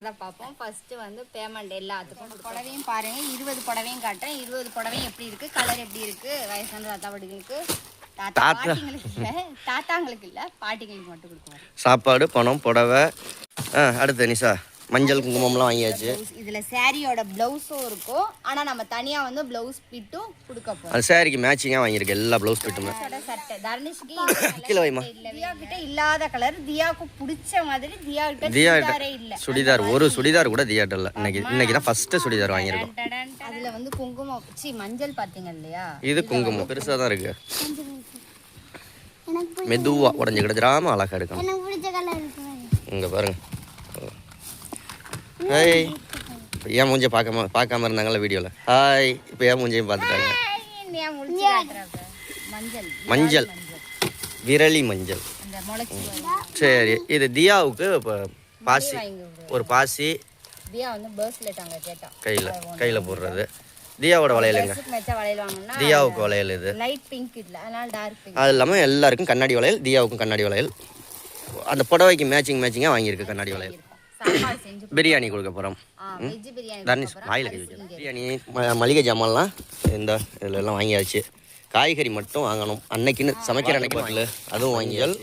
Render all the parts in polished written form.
பார்ப்போம். ஃபர்ஸ்ட் வந்து பேமெண்ட் எல்லாத்துக்கும் புடவையும் பாருங்க. 20 புடவையும் காட்டுறேன். 20 புடவையும் எப்படி இருக்கு, கலர் எப்படி இருக்கு, வயசான தாத்தாபாட்டிகளுக்கு, பாட்டிங்களுக்கு இல்ல, தாத்தாங்களுக்கு இல்ல, பாட்டிங்களுக்கு மட்டும் கொடுக்குவோம். சாப்பாடு, பணம், புடவை. அடுத்து நிஷா மஞ்சள் குங்குமம்லாம் வாங்கியாச்சு. இதுல சாரியோட பிளவுஸும் இருக்கும். ஆனா நம்ம தனியா வந்து பிளவுஸ் பிட்டும் கொடுக்க போறோம். அது சாரிக்கு மேட்சிங்கா வாங்கியிருக்கு எல்லா பிளவுஸ் பிட்டுமே. சட்டை தர்னிஷ்க்கு கீழ வைமா. தியா கிட்ட இல்லாத கலர், தியாக்கு பிடிச்ச மாதிரி தியா கிட்ட சுடிதாரே இல்ல. சுடிதார் ஒரு சுடிதார் கூட தியாட்ட இல்ல. இன்னைக்கு தான் ஃபர்ஸ்ட் சுடிதார் வாங்கியிருக்கோம். அதுல வந்து குங்குமம் மஞ்சள் பாத்தீங்க இல்லையா, இது குங்குமம் பெருசா தான் இருக்கு. மெதுவா உடஞ்சு கிடச்சிடாம அழகா இருக்கும். இங்க பாருங்க. ஹாய். ஏன் மூஞ்ச பார்க்காம இருந்தாங்கல்ல வீடியோல. ஹாய். இப்போ ஏன் மூஞ்சையும் பார்த்துட்டாங்க. மஞ்சள் விரலி மஞ்சள். சரி, இது தியாவுக்கு இப்போ பாசி, ஒரு பாசி தியா வந்து பர்ஸ்லெட் அங்க கேட்டா கையில போடுறது. தியாவோட வளையலுங்க. தியாவுக்கு வளையல் இது லைட் பிங்க் இல்ல, அதனால டார்க் பிங்க். அது இல்லாமல் எல்லாருக்கும் கண்ணாடி வளையல், தியாவுக்கும் கண்ணாடி வளையல். அந்த புடவைக்கு மேட்சிங்காக வாங்கியிருக்கு கண்ணாடி வளையல். பிரியாணி கொடுக்க போகிறோம். தர்னிஷ் வாயில் பிரியாணி மளிகை ஜாமான்லாம் இந்த இதில் எல்லாம் வாங்கியாச்சு. காய்கறி மட்டும் வாங்கணும். அன்னைக்குன்னு சமைக்கிற அன்னைக்கு பாட்டில் அதுவும் வாங்கியால்.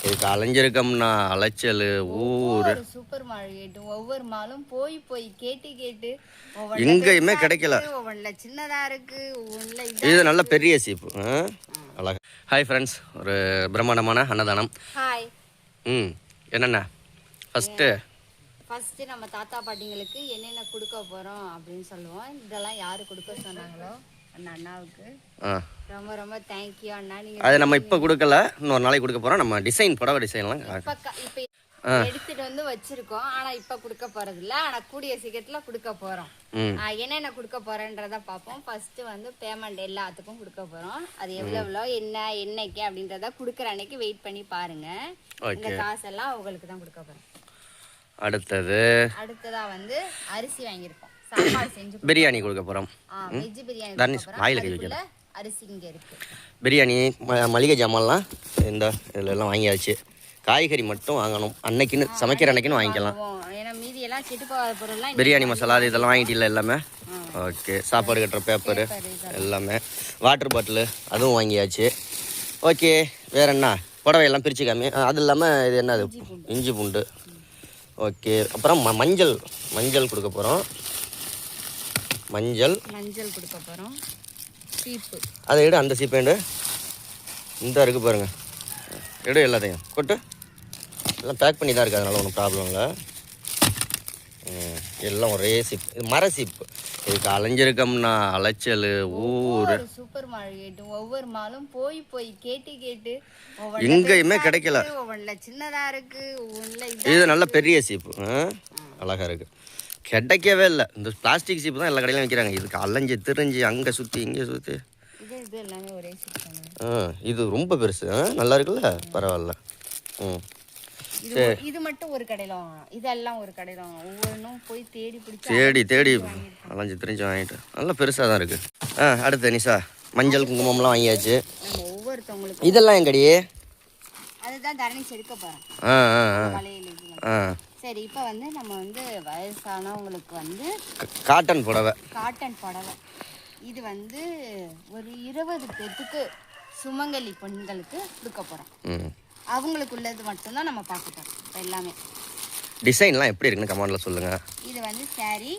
இதுக்கு அலைஞ்சிருக்கோம்னா அலைச்சல் ஊர் சூப்பர் மார்க்கெட். ஒவ்வொரு மாலும் போய் போய் கேட்டு எங்கேயுமே கிடைக்கல. சின்னதா இருக்கு, இது நல்ல பெரிய சீப்பு அழகா. ஹாய் ஃப்ரெண்ட்ஸ், ஒரு பிரம்மாண்டமான அன்னதானம். ஹாய். என்னென்ன ஃபர்ஸ்ட் நம்ம தாத்தா பாட்டிங்களுக்கு என்னென்ன கொடுக்க போறோம் அப்படின்னு சொல்லுவோம். இதெல்லாம் யாரு கொடுக்க சொன்னாங்களோ அந்த அண்ணாவுக்கு ரொம்ப ரொம்ப தேங்க்யூ அண்ணா. நீங்க அதை நம்ம இப்ப கொடுக்கல, இன்னொரு நாளைக்கு கொடுக்க போறோம். நம்ம டிசைன் புடவை டிசைன்லாம் இப்ப எடுத்துட்டு வந்து வச்சிருக்கோம். ஆனா இப்ப கொடுக்க போறது இல்ல, ஆனா கூடிய சீக்கிரத்துல கொடுக்க போறோம். என்னென்ன கொடுக்க போறேன்றத பாப்போம். ஃபர்ஸ்ட் வந்து பேமெண்ட் எல்லாத்துக்கும் கொடுக்க போறோம். அது எவ்வளவு என்னைக்கு அப்படின்றத குடுக்கற அன்னைக்கு வெயிட் பண்ணி பாருங்க. இந்த காசெல்லாம் உங்களுக்கு தான் கொடுக்க போறோம். அடுத்ததா வந்து அரிசி வாங்கியிருக்கோம். சாப்பாடு செஞ்சு பிரியாணி கொடுக்க போறோம். வெஜ் பிரியாணி. அரிசி இங்க இருக்கு. பிரியாணி மளிகை ஜாமான்லாம் இந்த இதுல எல்லாம் வாங்கியாச்சு. காய்கறி மட்டும் வாங்கணும். அன்னைக்குன்னு சமைக்கிற அன்னைக்குன்னு வாங்கிக்கலாம். ஏன்னா மீதி எல்லாம் கெட்டு போகாத பொருள்லாம். பிரியாணி மசாலா இதெல்லாம் வாங்கிட்டு இல்லை எல்லாமே. ஓகே. சாப்பாடு கட்டுற பேப்பரு எல்லாமே. வாட்டர் பாட்டிலு அதுவும் வாங்கியாச்சு. ஓகே. வேற என்ன புடவையெல்லாம் பிரிச்சுக்காமி. அது இல்லாமல் இது என்னது, இஞ்சி பூண்டு. ஓகே. அப்புறம் மஞ்சள் கொடுக்க போகிறோம். மஞ்சள் கொடுக்க போகிறோம். சீப்பு அதை எடு. அந்த சீப்பேண்டு இந்த இருக்குது பாருங்க. எடு எல்லாத்தையும் கொட்டு. எல்லாம் பேக் பண்ணி தான் இருக்குது, அதனால ஒன்றும் ப்ராப்ளம் இல்லை. எல்லாம் ஒரே சீப். இது மர சீப்பு. இதுக்கு அலைஞ்சிருக்கோம்னா அலைச்சல் ஊர் சூப்பர் மார்க்கெட். ஒவ்வொரு மாலும் போய் போய் கேட்டு எங்கேயுமே கிடைக்கல. சின்னதா இருக்கு. இது நல்ல பெரிய சீப்பு அழகா இருக்கு. கிடைக்கவே இல்லை. இந்த பிளாஸ்டிக் சீப்பு தான் எல்லா கடையிலும் வைக்கிறாங்க. இதுக்கு அலைஞ்சு திரிஞ்சு அங்கே சுற்றி இங்கே சுற்றி. இது ரொம்ப பெருசு. நல்லா இருக்குல்ல, பரவாயில்ல. இது மட்டும் ஒரு கடையில வாங்கணும், இதெல்லாம் ஒரு கடையில வாங்கணும். ஒவ்வொன்றும் போய் தேடி அலைஞ்சு திரிஞ்சு வாங்கிட்டு நல்லா பெருசாக தான் இருக்கு. அடுத்து நிஷா மஞ்சள் குங்குமம்லாம் வாங்கியாச்சு. ஒவ்வொருத்தவங்களுக்கு இதெல்லாம் எங்கடி? அதுதான் தர்னிஷ் எடுக்க போறேன். சரி, இப்போ வந்து நம்ம வந்து வயசானவங்களுக்கு வந்து காட்டன் புடவை. இது வந்து ஒரு 20 பேத்துக்கு சுமங்கலி பெண்களுக்கு கொடுக்க போறோம். அவங்களுக்கு உள்ளது மட்டும்தான் நம்ம பார்க்க போறோம். எல்லாமே டிசைன்லாம் எப்படி இருக்குன்னு கமெண்ட்ல சொல்லுங்க. இது வந்து சாரி,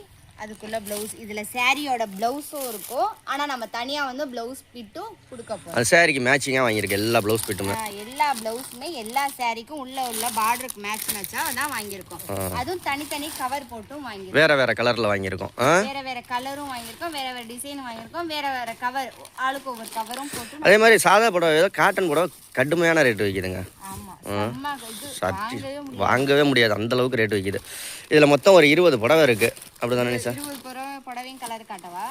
அதுக்குள்ள பிளவுஸ். இதுல சாரியோட பிளவுஸும் இருக்கும். ஆனா நம்ம தனியா வந்து பிளவுஸ் பிட்டும் கொடுக்க போறோம். அந்த சாரிக்கு மேட்சிங்கா வாங்கியிருக்கு எல்லா பிளவுஸ் பிட்டுமே. எல்லா பிளவுஸுமே எல்லா சாரிக்கும் உள்ள பார்டருக்கு மேட்சா அதான் வாங்கியிருக்கோம். அதுவும் தனித்தனி கவர் போட்டும் வாங்கியிருக்கோம். வேற கலர்ல வாங்கியிருக்கோம். வேற கலரும் வாங்கியிருக்கோம். வேற டிசைன் வாங்கியிருக்கோம். வேற கவர், ஆளுக்கு ஒவ்வொரு கவரும் போட்டு. அதே மாதிரி சாதா புடவை, காட்டன் புடவை கடுமையான ரேட் வைக்குதுங்க. வாங்கவே முடியாது, அந்த அளவுக்கு ரேட் வைக்குது. இதுல மொத்தம் ஒரு 20 புடவை இருக்கு. அப்படிதானே சார்? 20 புடவையும் கலர் காட்டவா?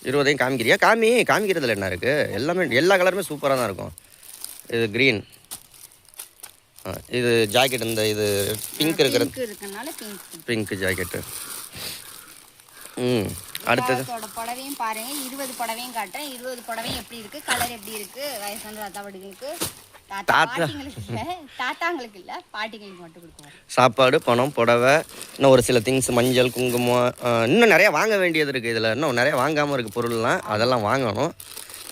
20ஐயும் காமிக்கிறியா? காமிக்கிறதுல என்ன இருக்கு? எல்லாமே எல்லா கலருமே சூப்பராக தான் இருக்கும். இது கிரீன், இது ஜாக்கெட். இந்த இது பிங்க் இருக்கிறதுனால பிங்க் ஜாக்கெட்டு. அடுத்தது புடவையும் பாருங்க. 20 புடவையும் காட்டுறேன். 20 புடவையும் எப்படி இருக்கு, கலர் எப்படி இருக்கு, வயசான தாத்தாபாட்டிகளுக்கு, தாத்தாங்களுக்கு இல்ல பாட்டிங்களுக்கு மட்டும் கொடுக்குவோம். சாப்பாடு, பணம், புடவை, இன்னும் ஒரு சில திங்ஸ், மஞ்சள், குங்குமம், இன்னும் நிறையா வாங்க வேண்டியது இருக்குது. இதில் இன்னும் நிறையா வாங்காமல் இருக்குது பொருள்லாம், அதெல்லாம் வாங்கணும்.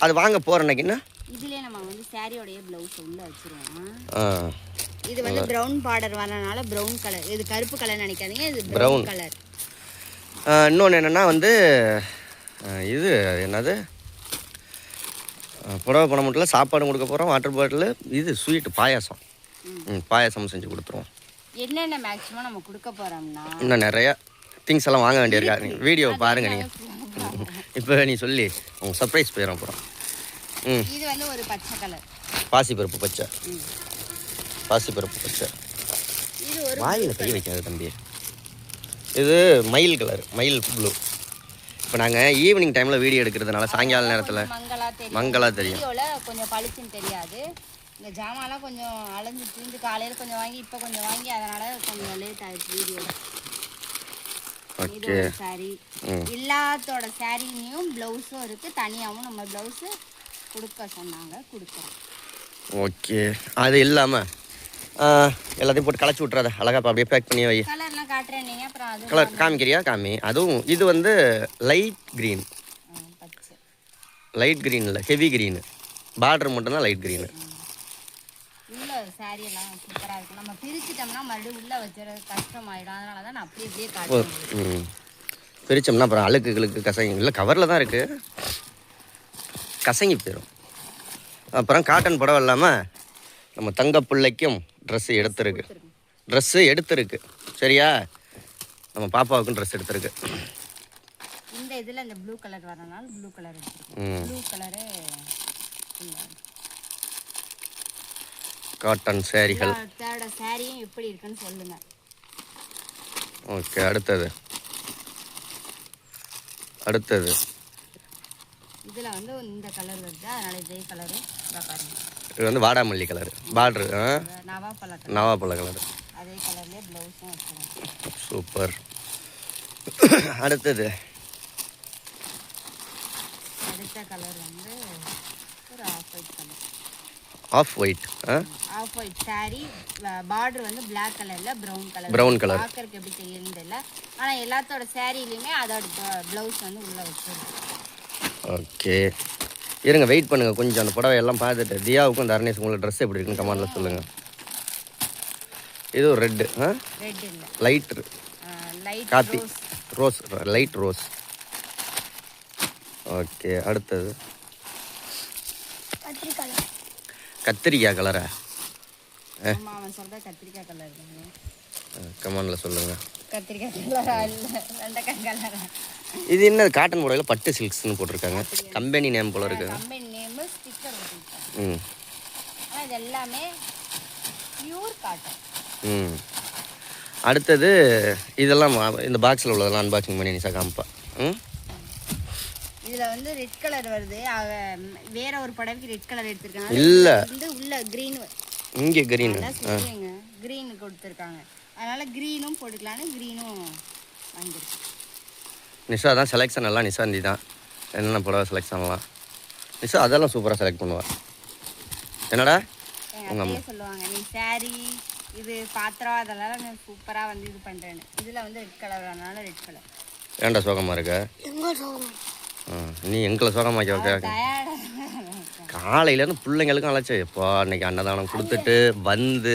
அது வாங்க போகிற அன்னைக்குன்னா இதுலேயே நம்ம வந்து சாரியோடைய ப்ளவுஸ் உள்ளே வச்சுருவோம். இது வந்து ப்ரௌன் பார்டர் வரனால ப்ரௌன் கலர், இது கருப்பு கலர் நினைக்காதீங்க, இது ப்ரௌன் கலர். இன்னொன்று என்னென்னா வந்து இது என்னது புடவை பணம் மட்டும் இல்லை, சாப்பாடும் கொடுக்க போகிறோம், வாட்டர் பாட்டில், இது ஸ்வீட்டு பாயாசம். பாயாசம் செஞ்சு கொடுத்துருவோம். என்னென்ன மேக்ஸிமம் நம்ம கொடுக்க போகிறோம்னா இன்னும் நிறையா திங்ஸ் எல்லாம் வாங்க வேண்டியிருக்கா. நீங்கள் வீடியோ பாருங்கள். நீங்கள் இப்போ நீ சொல்லி உங்கள் சர்ப்ரைஸ் போயிடும் அப்புறம். இது வந்து ஒரு பச்சை கலர், பாசிப்பருப்பு பச்சை. பாசிப்பருப்பு பச்சை. இது ஒரு வாயில் கை வைக்காது தம்பி. இது மயில் கலர், மயில் ப்ளூ. இப்போ நாங்கள் ஈவினிங் டைமில் வீடியோ எடுக்கிறதுனால சாயங்கால நேரத்தில் மங்களா தெரியும். கொஞ்சம் பளிச்சுன்னு தெரியாது. இந்த ஜாமான்லாம் கொஞ்சம் அலைஞ்சு திரிஞ்சு காலையில் கொஞ்சம் வாங்கி இப்போ கொஞ்சம் வாங்கி அதனால் கொஞ்சம் லேட் ஆகிடுச்சு வீடியோ. இது ஒரு சாரீ. எல்லாத்தோட சாரிலையும் ப்ளவுஸும் இருக்குது, தனியாகவும் நம்ம ப்ளவுஸு கொடுக்க சொன்னாங்க, கொடுக்குறோம். ஓகே. அது இல்லாமல் எல்லாத்தையும் போட்டு களைச்சி விட்றாத, அழகாக அப்படியே பேக் பண்ணி வை. கலர்லாம் காட்டுறேன் நீங்கள், அப்புறம் அது கலர் காமிக்கிறியா? காமி. அதுவும் இது வந்து லைட் க்ரீன். பச்சை லைட் க்ரீன் இல்லை, ஹெவி க்ரீனு. பார்டர் மட்டும்தான் லைட் க்ரீனு. உள்ள சாரி எல்லாம் சூப்பராக இருக்கும். நம்ம பிரிச்சுட்டோம்னா மறுபடியும் உள்ளே வச்சுறது கஷ்டமாயிடும். அதனால தான் நான் அப்படியே காட்டுறேன். பிரித்தோம்னா அப்புறம் அழுக்குகளுக்கு கசங்கி இல்லை, கவரில் தான் இருக்குது, கசங்கி போயிடும். அப்புறம் காட்டன் புடவை இல்லாமல் நம்ம தங்க பிள்ளைக்கும் ட்ரெஸ்ஸு எடுத்துருக்கு. சரியா? நம்ம பாப்பாவுக்கும் ட்ரெஸ் எடுத்துருக்கு. இந்த இதில் இந்த ப்ளூ கலர் வரனால ப்ளூ கலர் எடுத்துருக்கு. ப்ளூ கலரு காட்டன் சாரிகள். தேட சாரியும் எப்படி இருக்குன்னு சொல்லுங்க. ஓகே. அடுத்தது இதில் வந்து இந்த கலர் வருது, அதனால இதே கலரு பாருங்க. இது வந்து வாடாமல்லி கலர், பார்டரு நவாப்பழ கலர். அதே கலர்லேயே ப்ளவுஸும் வச்சுருக்கோம். சூப்பர். அடுத்த கலர் வந்து ஒரு off white colour. Off white sari, border வந்து பிளாக் கலரில் ப்ரௌன் கலர். பார்க்கறதுக்கு எப்படி தெரியுதுன்னு தெரியல, ஆனால் எல்லாத்தோட சாரிலையுமே அதோட ப்ளவுஸ் வந்து உள்ளே வச்சுருக்கோம். ஓகே. இருங்க, வெயிட் பண்ணுங்கள் கொஞ்சம். அந்த புடவை எல்லாம் பார்த்துட்டு தியாவுக்கும் தர்ணேஷ் உங்களுக்கு ட்ரெஸ் எப்படி இருக்குன்னு கமெண்டில் சொல்லுங்கள். இது ஒரு ரெட்டு. ரெட் இல்லை, light coffee rose, light rose. Okay. அடுத்தது கத்திரிக்காய் கலரா? அவன் சொல்கிற கத்திரிக்காய் கலர் கமெண்டில் சொல்லுங்கள். கத்திரிக்காய் கலரா இல்லை வெண்டைக்காய் கலரா? இது என்ன காட்டன் புடவையில் பட்டு சில்க்ஸ்னு போட்டிருக்காங்க. கம்பெனி நேம் போல இருக்கு. கம்பெனி நேம் ஸ்டிக்கர் போட்டிருக்காங்க. ஆனால் இது எல்லாமே பியூர் காட்டன். அடுத்தது இதெல்லாம் இந்த பாக்ஸில் உள்ளதெல்லாம் அன்பாக்சிங் பண்ணி நிசா காமிப்பா. இதில் வந்து ரெட் கலர் வருது. வேற ஒரு புடவைக்கு ரெட் கலர் எடுத்துருக்காங்க. இல்லை, வந்து உள்ள க்ரீன், இங்கே க்ரீன் க்ரீன் கொடுத்துருக்காங்க. அதனால க்ரீனும் போட்டுக்கலான்னு க்ரீனும் வாங்கிருக்கு. நிஷா தான் செலெக்ஷன் எல்லாம் நிஷாந்தி தான். என்னென்ன புடவை செலெக்ஷன்லாம் நிஷா அதெல்லாம் சூப்பராக செலக்ட் பண்ணுவாள். என்னடா எங்கள் அம்மா சொல்லுவாங்க, நீ சாரி இது பாத்திரம் அதெல்லாம் நான் சூப்பராக வந்து இது பண்ணுறேன்னு. இதில் வந்து ரெட் கலர் வரனால ரெட் கலர். ஏன்டா சோகமாக இருக்க? நீ எங்களை சோகமாக்கி வைக்க. காலையிலேருந்து பிள்ளைங்களுக்கும் அழைச்சி எப்போ அன்னைக்கு அன்னதானம் கொடுத்துட்டு வந்து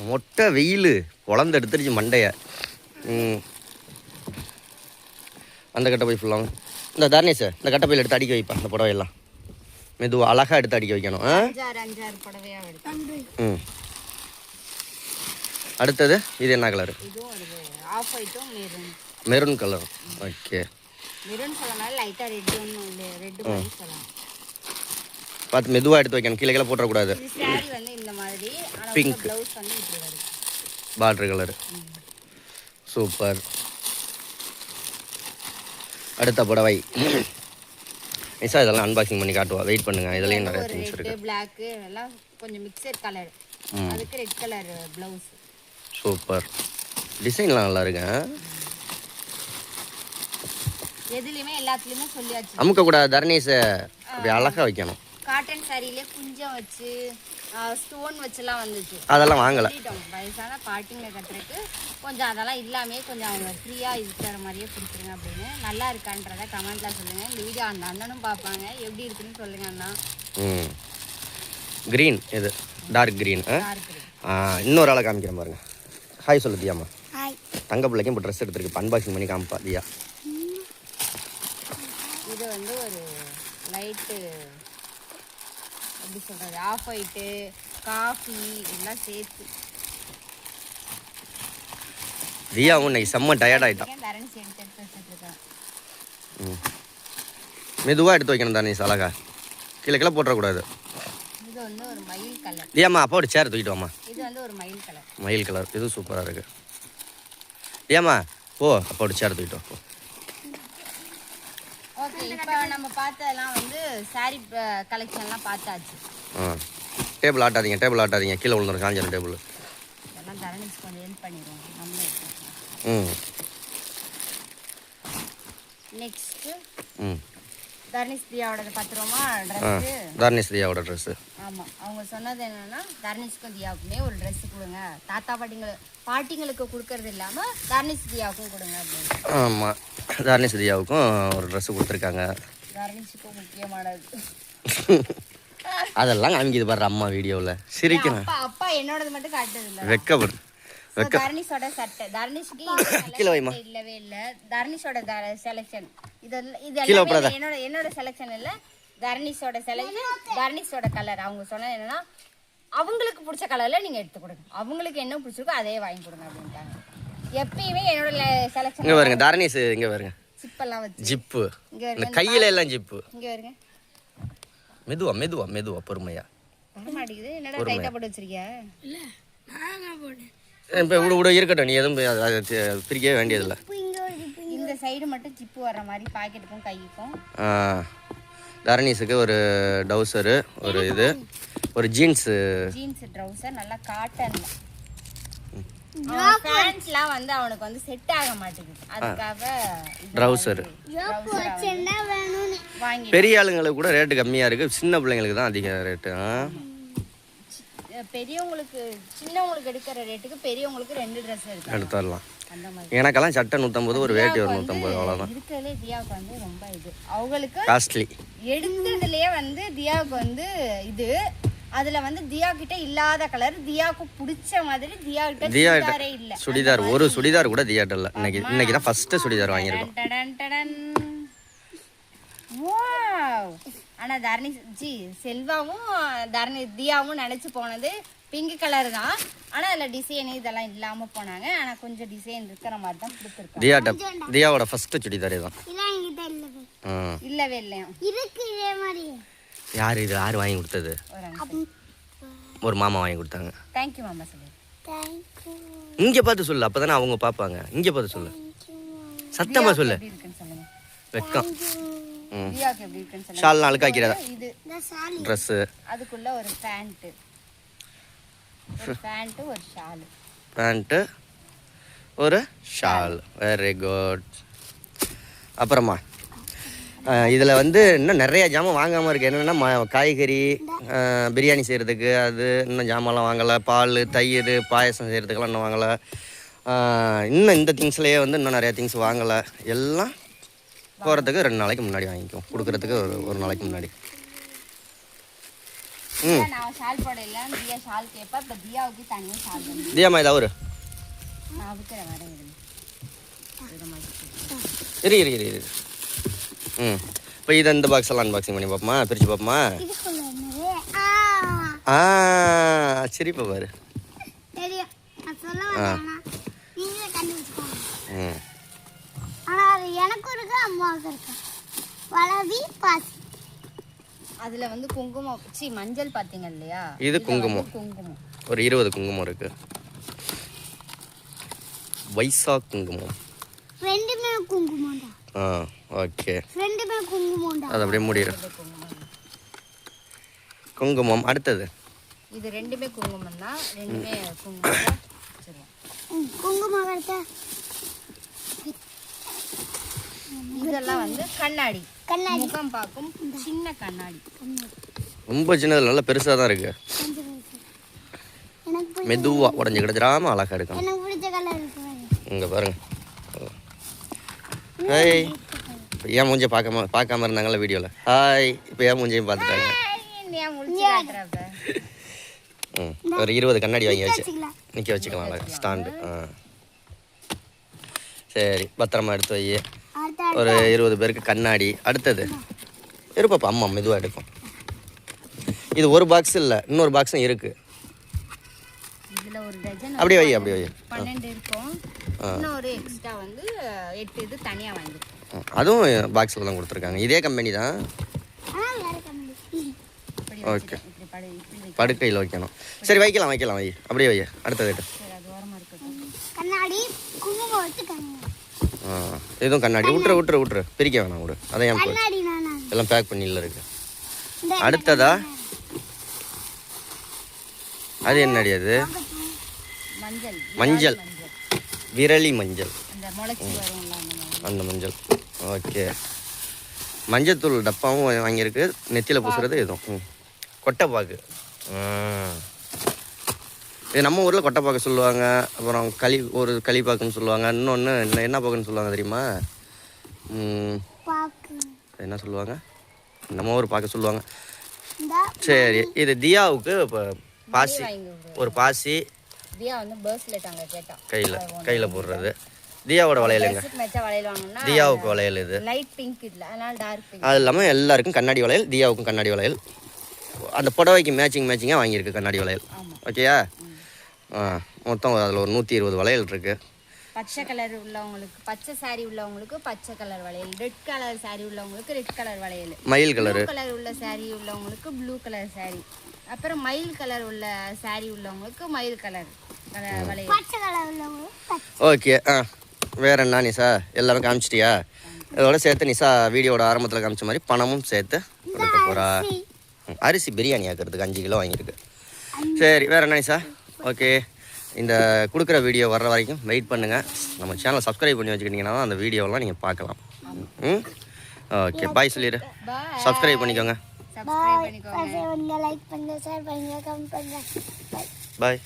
மொட்டை வெயில் குழந்தை எடுத்துருச்சு மண்டையை. அந்த கட்டை போய் ஃபுல்லாக இந்த தர்ணேஷ் இந்த கட்டை பையில் எடுத்து அடிக்க வைப்பா. அந்த புடவையெல்லாம் மெதுவாக அழகாக எடுத்து அடிக்க வைக்கணும். அடுத்தது இது என்ன கலரு? Maroon colour. ஓகே. பார்த்து மெதுவாக எடுத்து வைக்கணும், கீழே கீழே போட்டுறக்கூடாது. Pink border colour. சூப்பர். அடுத்த புடவை நிஷா இதெல்லாம் அன்பாக்சிங் பண்ணி காட்டுவா. வெயிட் பண்ணுங்க, இதுலயும் நிறைய திங்ஸ் இருக்கு. Black எல்லாம் கொஞ்சம் மிக்சட் கலர். அதுக்கு ரெட் கலர் ப்ளவுஸ். சூப்பர். டிசைன்லாம் நல்லா இருக்கு. எதுலயுமே எல்லாத்துலயுமே சொல்லியாச்சு. அமுக்க கூடாது தர்ணேஷ், அப்படி அழகா வைக்கணும். காட்டன் சாரியிலே குஞ்சம் வச்சு ஸ்டோன் வச்சுலாம் வந்துச்சு. அதெல்லாம் வாங்கலை. வயசான பாட்டிங்க கட்டுறதுக்கு கொஞ்சம் அதெல்லாம் இல்லாமே கொஞ்சம் அவங்க ஃப்ரீயாக இருக்கிற மாதிரியே கொடுத்துருங்க அப்படின்னு. நல்லா இருக்கான்றத கமெண்ட்ல சொல்லுங்க. இந்த வீடியோ அந்த அண்ணனும் பார்ப்பாங்க. எப்படி இருக்குன்னு சொல்லுங்க அண்ணா. க்ரீன் இது டார்க் க்ரீன். இன்னொரு ஆளை காமிக்கிறேன் பாருங்க. ஹாய் சொல்லு தியாமா. தங்க பிள்ளைக்கும் இப்போ ட்ரெஸ் எடுத்துருக்கு. அன்பாக்சிங் பண்ணி காமிப்பா தியா. இது வந்து ஒரு லைட்டு எப்படி சொல்கிறது, ஆஃப் ஒயிட்டு காஃபி எல்லாம் சேர்த்து. தியாவும் இன்னைக்கு செம்ம டயர்ட் ஆகிட்டான். தரணிச்சு எடுத்து வச்சுருக்கேன். மெதுவாக எடுத்து வைக்கணும் தரணிஸ். அழகா கீழே போட்டுறக்கூடாது. இது வந்து ஒரு மயில் கலர். தியாமா அப்பா ஒரு சேர் தூக்கிட்டு வாமா. இது வந்து ஒரு மயில் கலர். மயில் கலர் இது சூப்பராக இருக்கு. தியாமா ஓ அப்பா ஒரு சேர் தூக்கிட்டு வா. ஓகே, இப்போ நம்ம பார்த்ததெல்லாம் வந்து சாரி கலெக்ஷன்லாம் பார்த்தாச்சு. டேபிள் ஆட்டாதீங்க கீழே விழுந்துடும் காஞ்சிடும் டேபிள். இதெல்லாம் தரணிஸ் கொஞ்சம் ஹெல்ப் பண்ணிடுவோம் நம்மளே. நெக்ஸ்ட்டு தர்னிஷ் தியாவோட பத்திரமா ட்ரெஸ்ஸு. தர்னிஷ் தியாவோட ட்ரெஸ்ஸு. ஆமாம், அவங்க சொன்னது என்னென்னா தர்னிஷ்க்கும் தியாவுக்குமே ஒரு ட்ரெஸ்ஸு கொடுங்க. தாத்தா பாட்டிங்களுக்கு கொடுக்கறது இல்லாமல் தர்னிஷ் தியாவுக்கும் கொடுங்க அப்படின்னு. ஆமாம், தர்னிஷ் தியாவுக்கும் ஒரு ட்ரெஸ்ஸு கொடுத்துருக்காங்க. தர்னிஷுக்கும் முக்கியமானது. அதெல்லாம் காமிக்குது பாரு அம்மா வீடியோவில். சிரிக்கிறேன். அப்பா என்னோடது மட்டும் காட்டுறது இல்லை. வெக்கப்படு. தர்னிஷோட சட்டை தர்னிஷ்க்கு இல்லவே இல்லை. தர்னிஷோட செலெக்ஷன் இதெல்லாம் என்னோட செலெக்ஷன் இல்லை. தர்னிஷோட செலெக்ஷன், தர்னிஷோட கலர். அவங்க சொன்னது என்னன்னா அவங்களுக்கு பிடிச்ச கலர்ல நீங்க எடுத்து கொடுங்க, அவங்களுக்கு என்ன பிடிச்சிருக்கோ அதே வாங்கி கொடுங்க அப்படின்ட்டாங்க. எப்பயுமே என்னோட செலெக்ஷன். இங்க பாருங்க தர்னிஷ், இங்க பாருங்க சிப்பெல்லாம் வச்சு ஜிப்பு, இந்த கையில எல்லாம் ஜிப்பு. இங்க பாருங்க. மெதுவா மெதுவா மெதுவா பொறுமையா. மாட்டேங்குது. என்னடா டைட்டா போட்டு வச்சிருக்கியா? இல்ல நான் போட்டேன். இப்போ இவ்வளோ இருக்கட்டும், நீ எதுவும் பிரிக்கவே வேண்டியதில்லை. இந்த சைடு மட்டும் ஜிப்பு வர்ற மாதிரி பாக்கெட்டுக்கும் கைக்கும். தரணிஸுக்கு ஒரு டவுசரு, ஒரு இது, ஒரு ஜீன்ஸ் ட்ரவுசர் நல்லா காட்டன்ல. பேண்ட்ஸ்லாம் வந்து அவனுக்கு வந்து செட் ஆக மாட்டேங்குது, அதுக்காக ட்ரவுசர் வாங்கி. பெரிய ஆளுங்களுக்கு கூட ரேட்டு கம்மியாக இருக்குது, சின்ன பிள்ளைங்களுக்கு தான் அதிக ரேட்டு. பெரியவங்களுக்கு சின்னவங்களுக்கு எடுக்கிற ரேட்டுக்கு பெரியவங்களுக்கு 2 ட்ரெஸ் எடுத்துடலாம். எனக்கெல்லாம் சட்டை 150, ஒரு வேட்டி ஒரு 150, அவ்வளோதான். இருக்கிறதுலே தியாவுக்கு வந்து ரொம்ப இது அவங்களுக்கு காஸ்ட்லி. எடுத்ததுலேயே வந்து தியாவுக்கு வந்து இது, அதில் வந்து தியா கிட்ட இல்லாத கலர், தியாவுக்கு பிடிச்ச மாதிரி தியா கிட்ட இல்லை சுடிதார். ஒரு சுடிதார் கூட தியாட்ட இல்லை. இன்னைக்கு தான் ஃபர்ஸ்ட் சுடிதார் வாங்கியிருக்கோம். ஆனால் தர்ணிஷ் செல்வாவும் தியாவும் நினச்சி போனது பிங்க் கலர் தான். ஆனால் அதில் டிசைன் இதெல்லாம் இல்லாமல் போனாங்க. ஆனால் கொஞ்சம் டிசைன் இருக்கிற மாதிரி தான் கொடுத்துருக்காங்க. தியாவோட ஃபர்ஸ்ட் சுடிதார் தான். இல்லவே இல்லையா? யார் இது? யார் வாங்கி கொடுத்தது? ஒரு மாமா வாங்கி கொடுத்தாங்க. தேங்க்யூ மாமா சொல்லு. இங்கே பார்த்து சொல்லு, அப்போ தானே அவங்க பார்ப்பாங்க. இங்கே பார்த்து சொல்லு, சத்தமாக சொல்லு. வெக்கம். ஷால் அழுக்காக்கிறதா? இது ட்ரெஸ்ஸு, அதுக்குள்ள ஒரு பேண்ட், ஒரு ஷால். பேண்ட்டு ஒரு ஷால். Very good. அப்புறமா இதில் வந்து இன்னும் நிறைய ஜாமான் வாங்காமல் இருக்குது. என்னென்னா காய்கறி, பிரியாணி செய்கிறதுக்கு அது இன்னும் ஜாமான்லாம் வாங்கலை. பால், தயிர், பாயசம் செய்கிறதுக்கெல்லாம் இன்னும் வாங்கலை. இன்னும் இந்த திங்ஸ்லேயே வந்து இன்னும் நிறையா திங்ஸ் வாங்கலை. எல்லாம் போகிறதுக்கு 2 நாளைக்கு முன்னாடி வாங்கிக்குவோம், கொடுக்குறதுக்கு ஒரு நாளைக்கு முன்னாடி. நான் ஷால் போடல, தியா ஷால் கேப்பா. இப்ப தியாவுக்கு தனியா ஷால் வந்து தியாமா இதா ஒரு நான் அதுக்குற வரேன். இரு. இப்போ இதை இந்த பாக்ஸ் எல்லாம் அன்பாக்சிங் பண்ணி பார்ப்போமா, பிரித்து பார்ப்போமா? சரிப்பா பாரு. அதுல வந்து குங்குமம், மஞ்சள் பாத்தீங்க இல்லையா? இது குங்குமம். ஒரு 20 குங்குமம் இருக்கு. வைசாக் குங்குமம். ரெண்டுமே குங்குமம் தான். ஓகே. ரெண்டுமே குங்குமம் தான். அது அப்படியே மூடிடு. குங்குமம். அடுத்தது இது ரெண்டுமே குங்குமம் தான். ரெண்டுமே குங்குமம். சரி, குங்குமம் வரத. இதெல்லாம் வந்து கண்ணாடி, முகம் பார்க்கும் சின்ன கண்ணாடி. ரொம்ப சின்னது நல்லா பெருசாக தான் இருக்குது. கொஞ்சம் பெருசு. எனக்கு பிடிச்ச மெதுவாக உடஞ்சி கிடச்சிடாமல் அழகாக எடுக்கணும். எனக்கு பிடிச்ச கலர் இருக்கு பாரு. இங்கே பாருங்க. ஹாய். இப்போ ஏன் மூஞ்சியை பார்க்காம இருந்தாங்கல்ல வீடியோவில். ஹாய். இப்போ ஏன் மூஞ்சியும் பார்த்துட்டாங்க. ஏன் முடிச்சு காட்டுறப்ப ஒரு 20 கண்ணாடி வாங்கி வச்சு வச்சுக்கலாம். நிற்க வச்சுக்கலாம் அழகா ஸ்டாண்டு. சரி பத்திரமா எடுத்து வை. அடுத்த ஒரு 20 பேருக்கு கண்ணாடி. அடுத்தது இருப்பாப்பா, அம்மா மெதுவாக எடுக்கும். இது ஒரு பாக்ஸ் இல்லை, இன்னொரு பாக்ஸும் இருக்குது. இதுல ஒரு டஜன் அப்படியே வை, அப்படியே வை. 12 இருக்கும். இன்னொரு எக்ஸ்ட்ரா வந்து 8 இது தனியா வாங்கிருக்கோம். அதுவும் பாக்ஸில் தான் கொடுத்துருக்காங்க. இதே கம்பெனி தான். ஆனால் வேற கம்பெனி. இப்படி ஓகே. இப்படி இப்படி படுக்கையில் வைக்கணும். சரி வைக்கலாம் வை. அப்படியே வை. அடுத்தது சரி, அது ஓரமா இருக்கட்டும். கண்ணாடி குங்குமம் வச்சு கண்ணாடி. இதுவும் கண்ணாடி. விட்டுரு பிரிக்க வேணாம் விடு. அதான் ஏன் போய் கண்ணாடி நானா எல்லாம் பேக் பண்ணி இல்லை இருக்கு. இந்த அடுத்ததா அது என்னடி அது? மஞ்சள் மஞ்சள். விரலி மஞ்சள். அந்த முளைச்சி வரும்ல அந்த மாதிரி. அந்த மஞ்சள். ஓகே. மஞ்சத்தூள் டப்பாவும் வாங்கியிருக்கு. நெத்தியில் பூசுறது இதுவும். கொட்டைப்பாக்கு. இது நம்ம ஊரில் கொட்டைப்பாக்கு சொல்லுவாங்க. அப்புறம் களிப்பாக்குன்னு சொல்லுவாங்க. இன்னொன்று என்ன பாக்குன்னு சொல்லுவாங்க தெரியுமா? பாக்கு. என்ன சொல்லுவாங்க? நம்ம ஊர் பாக்க சொல்லுவாங்க. இந்த சரி, இது தியாவுக்கு இப்போ பாசி. வாங்கி விடு. ஒரு பாசி தியா வந்து பர்ஸ்லெட் அங்க கேட்டா. கையில் போடுறது. தியாவோட வளையலுங்க. ட்ரெஸ்ஸுக்கு மேட்சா வளையல் வாங்கணும்னா தியாவுக்கு வளையல் இது. லைட் பிங்க் இல்ல, அதனால டார்க் பிங்க். அது இல்லாமல் எல்லாருக்கும் கண்ணாடி வளையல். தியாவுக்கும் கண்ணாடி வளையல். அந்த புடவைக்கு மேட்சிங்காக வாங்கியிருக்கு கண்ணாடி வளையல். ஓகேயா? மொத்தம் அதில் ஒரு 120 வளையல் இருக்குது. பச்சை கலர் உள்ளவங்களுக்கு, பச்சை சாரி உள்ளவங்களுக்கு பச்சை கலர் வளையல், ரெட் கலர் சாரி உள்ளவங்களுக்கு ரெட் கலர் வளையல், மயில் கலரு. ப்ளூ கலர் உள்ள சாரி உள்ளவங்களுக்கு ப்ளூ கலர் சாரி, அப்புறம் மயில் கலர் உள்ள சாரி உள்ளவங்களுக்கு மயில் கலர் வளையல். பச்சை கலர் உள்ளவங்க பச்சை. ஓகே. வேறு என்ன நிஷா? எல்லாமே காமிச்சிட்டியா? இதோட சேர்த்து நிஷா வீடியோட ஆரம்பத்தில் காமிச்ச மாதிரி பணமும் சேர்த்து கொடுக்க போகிறா. அரிசி பிரியாணி ஆக்கிறதுக்கு 5 கிலோ வாங்கியிருக்கு. சரி, வேறு என்ன நிஷா? ஓகே. இந்த கொடுக்குற வீடியோ வர்ற வரைக்கும் வெயிட் பண்ணுங்கள். நம்ம சேனலை சப்ஸ்கிரைப் பண்ணி வச்சுக்கிட்டிங்கன்னா தான் அந்த வீடியோலாம் நீங்கள் பார்க்கலாம். ஓகே, பாய் சொல்லிடு. சப்ஸ்கிரைப் பண்ணிக்கோங்க. சப்ஸ்கிரைப் பண்ணிக்கோங்க. லைக் பண்ணுங்க, ஷேர் பண்ணுங்க, கமெண்ட் பண்ணுங்க. பாய்.